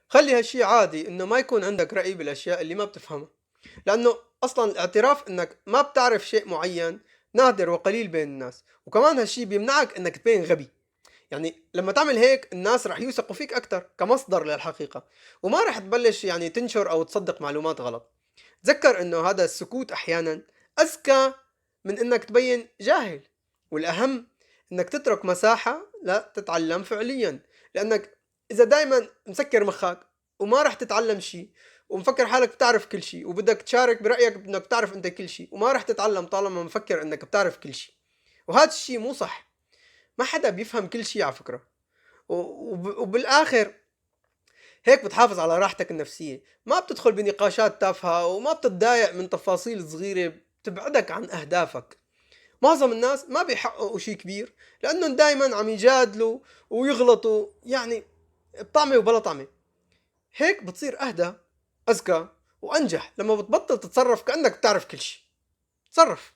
خلّي هالشي عادي إنه ما يكون عندك رأي بالأشياء اللي ما بتفهمها، لأنه أصلًا الاعتراف إنك ما بتعرف شيء معيّن نادر وقليل بين الناس، وكمان هالشي بيمنعك إنك تبين غبي. يعني لمّا تعمل هيك الناس رح يوثقوا فيك أكتر كمصدر للحقيقة، وما رح تبلش يعني تنشر أو تصدق معلومات غلط. تذكر إنه هذا السكوت أحيانًا أذكى من إنك تبين جاهل، والأهم إنك تترك مساحة لتتعلم فعليًا، لأنك إذا دايمًا مسكر مخّك وما رح تتعلم شي ومفكر حالك بتعرف كل شي وبدك تشارك برأيك بإنك بتعرف أنت كل شي وما رح تتعلم طالما مفكر إنك بتعرف كل شي، وهذا الشي مو صح. ما حدا بيفهم كل شي على فكرة. وبالآخر هيك بتحافظ على راحتك النفسية، ما بتدخل بنقاشات تافهة وما بتتضايق من تفاصيل صغيرة بتبعدك عن أهدافك. معظم الناس ما بيحققوا شي كبير لأنهم دايما عم يجادلوا ويغلطوا، يعني بطعمة وبلا طعمة. هيك بتصير أهدى، أذكى، وأنجح لما بتبطل تتصرف كأنك بتعرف كل شي. تصرف.